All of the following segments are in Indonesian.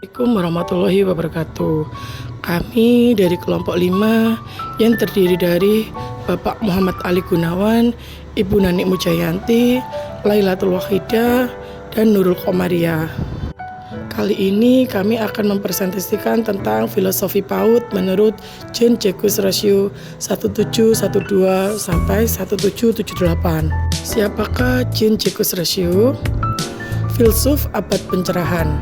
Assalamualaikum warahmatullahi wabarakatuh. Kami dari kelompok 5 yang terdiri dari Bapak Muhammad Ali Gunawan, Ibu Nanik Mujayanti, Lailatul Wahidah, dan Nurul Komariah. Kali ini kami akan mempresentasikan tentang filosofi PAUD menurut Jean-Jacques Rousseau 1712 sampai 1778. Siapakah Jean-Jacques Rousseau? Filsuf abad pencerahan,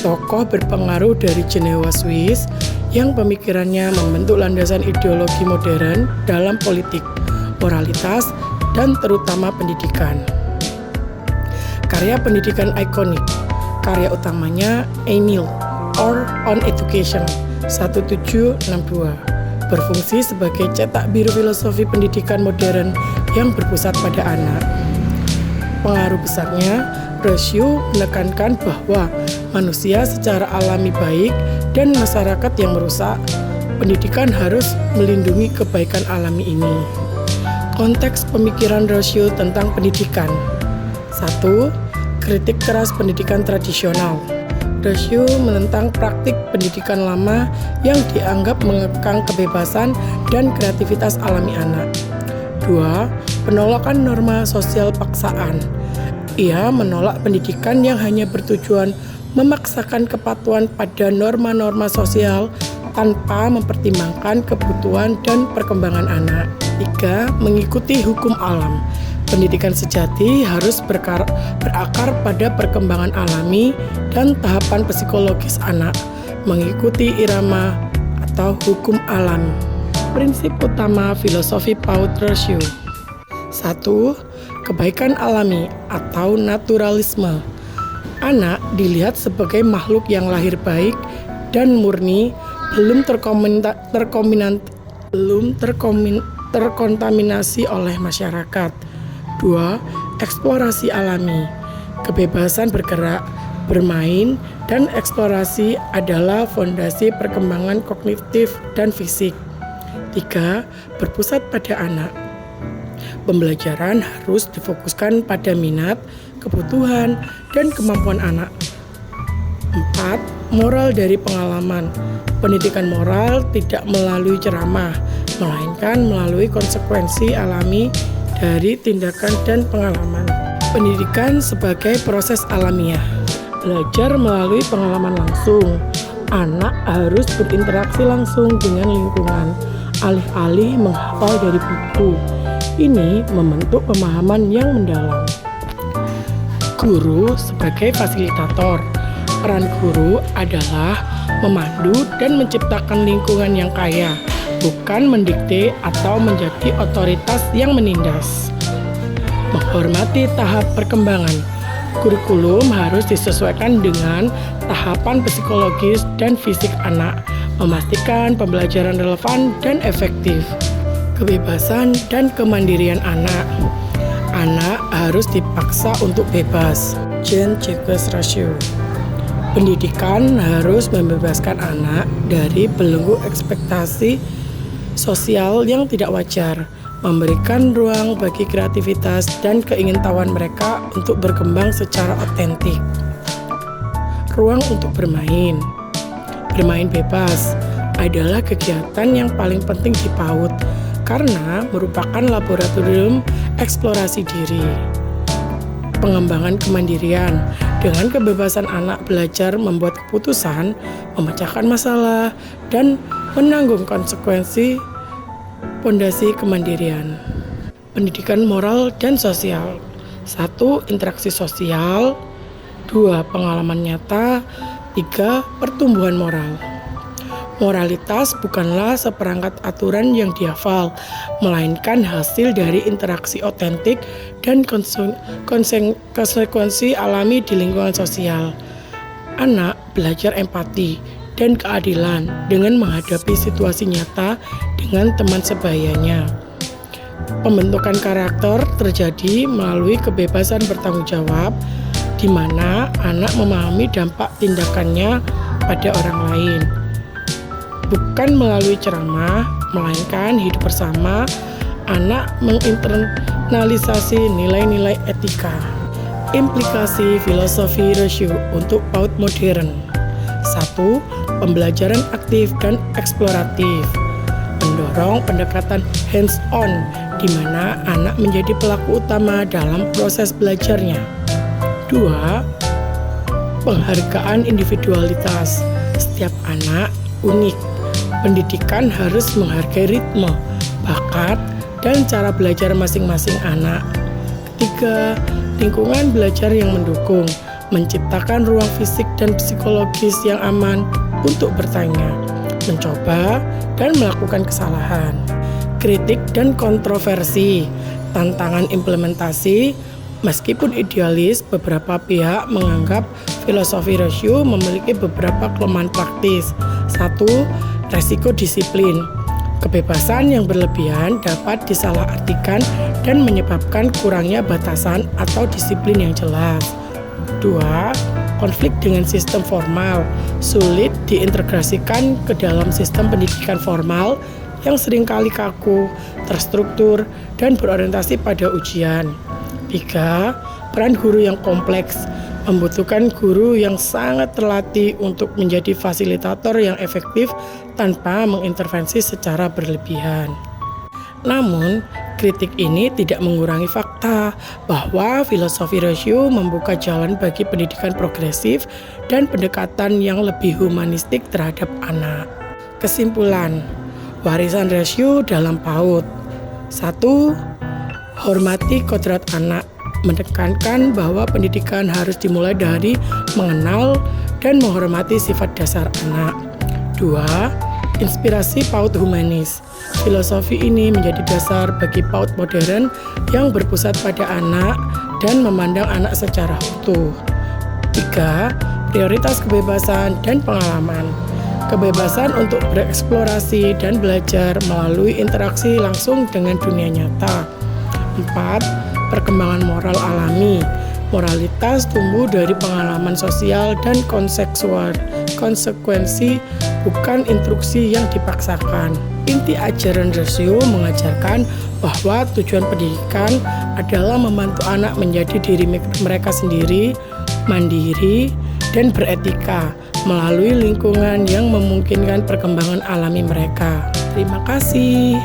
tokoh berpengaruh dari Jenewa, Swiss, yang pemikirannya membentuk landasan ideologi modern dalam politik, moralitas, dan terutama pendidikan. Karya pendidikan ikonik, karya utamanya Emile or On Education 1762, berfungsi sebagai cetak biru filosofi pendidikan modern yang berpusat pada anak. Pengaruh besarnya, Rousseau menekankan bahwa manusia secara alami baik dan masyarakat yang merusak, pendidikan harus melindungi kebaikan alami ini. Konteks pemikiran Rousseau tentang pendidikan. 1. Kritik keras pendidikan tradisional. Rousseau menentang praktik pendidikan lama yang dianggap mengekang kebebasan dan kreativitas alami anak. 2. Penolakan norma sosial paksaan. Ia menolak pendidikan yang hanya bertujuan memaksakan kepatuhan pada norma-norma sosial tanpa mempertimbangkan kebutuhan dan perkembangan anak. 3. Mengikuti hukum alam. Pendidikan sejati harus berakar pada perkembangan alami dan tahapan psikologis anak, mengikuti irama atau hukum alam. Prinsip utama filosofi PAUD Rousseau. 1. Kebaikan alami atau naturalisme. Anak dilihat sebagai makhluk yang lahir baik dan murni, belum terkontaminasi oleh masyarakat. 2. Eksplorasi alami. Kebebasan bergerak, bermain, dan eksplorasi adalah fondasi perkembangan kognitif dan fisik. 3. Berpusat pada anak. Pembelajaran harus difokuskan pada minat, kebutuhan, dan kemampuan anak. 4. Moral dari pengalaman. Pendidikan moral tidak melalui ceramah, melainkan melalui konsekuensi alami dari tindakan dan pengalaman. Pendidikan sebagai proses alamiah. Belajar melalui pengalaman langsung. Anak harus berinteraksi langsung dengan lingkungan, alih-alih menghafal dari buku. Ini membentuk pemahaman yang mendalam. Guru sebagai fasilitator. Peran guru adalah memandu dan menciptakan lingkungan yang kaya, bukan mendikte atau menjadi otoritas yang menindas. Menghormati tahap perkembangan. Kurikulum harus disesuaikan dengan tahapan psikologis dan fisik anak, memastikan pembelajaran relevan dan efektif. Kebebasan dan kemandirian anak. Anak harus dipaksa untuk bebas. Jean-Jacques Rousseau. Pendidikan harus membebaskan anak dari belenggu ekspektasi sosial yang tidak wajar, memberikan ruang bagi kreativitas dan keingintahuan mereka untuk berkembang secara otentik. Ruang untuk bermain. Bermain bebas adalah kegiatan yang paling penting di PAUD karena merupakan laboratorium eksplorasi diri. Pengembangan kemandirian. Dengan kebebasan anak belajar membuat keputusan, memecahkan masalah, dan menanggung konsekuensi pondasi kemandirian. Pendidikan moral dan sosial. 1. Interaksi sosial. 2. Pengalaman nyata. 3. Pertumbuhan moral. Moralitas bukanlah seperangkat aturan yang dihafal, melainkan hasil dari interaksi otentik dan konsekuensi alami di lingkungan sosial. Anak belajar empati dan keadilan dengan menghadapi situasi nyata dengan teman sebayanya. Pembentukan karakter terjadi melalui kebebasan bertanggung jawab, di mana anak memahami dampak tindakannya pada orang lain. Bukan melalui ceramah, melainkan hidup bersama, anak menginternalisasi nilai-nilai etika. Implikasi filosofi Rousseau untuk PAUD modern. 1. Pembelajaran aktif dan eksploratif. Mendorong pendekatan hands-on di mana anak menjadi pelaku utama dalam proses belajarnya. 2. Penghargaan individualitas. Setiap anak unik. Pendidikan harus menghargai ritme, bakat, dan cara belajar masing-masing anak. 3. Lingkungan belajar yang mendukung, menciptakan ruang fisik dan psikologis yang aman untuk bertanya, mencoba, dan melakukan kesalahan. Kritik dan kontroversi, tantangan implementasi. Meskipun idealis, beberapa pihak menganggap filosofi rasio memiliki beberapa kelemahan praktis. 1. Resiko disiplin. Kebebasan yang berlebihan dapat disalahartikan dan menyebabkan kurangnya batasan atau disiplin yang jelas. 2. Konflik dengan sistem formal, sulit diintegrasikan ke dalam sistem pendidikan formal yang seringkali kaku, terstruktur, dan berorientasi pada ujian. 3. Peran guru yang kompleks, membutuhkan guru yang sangat terlatih untuk menjadi fasilitator yang efektif tanpa mengintervensi secara berlebihan. Namun, kritik ini tidak mengurangi fakta bahwa filosofi rasio membuka jalan bagi pendidikan progresif dan pendekatan yang lebih humanistik terhadap anak. Kesimpulan, warisan rasio dalam PAUD. 1. Hormati kodrat anak, menekankan bahwa pendidikan harus dimulai dari mengenal dan menghormati sifat dasar anak. 2. Inspirasi PAUD humanis. Filosofi ini menjadi dasar bagi PAUD modern yang berpusat pada anak dan memandang anak secara utuh. 3. Prioritas kebebasan dan pengalaman. Kebebasan untuk bereksplorasi dan belajar melalui interaksi langsung dengan dunia nyata. 4. Perkembangan moral alami. Moralitas tumbuh dari pengalaman sosial dan konsekuensi, bukan instruksi yang dipaksakan. Inti ajaran rasio mengajarkan bahwa tujuan pendidikan adalah membantu anak menjadi diri mereka sendiri, mandiri, dan beretika melalui lingkungan yang memungkinkan perkembangan alami mereka. Terima kasih.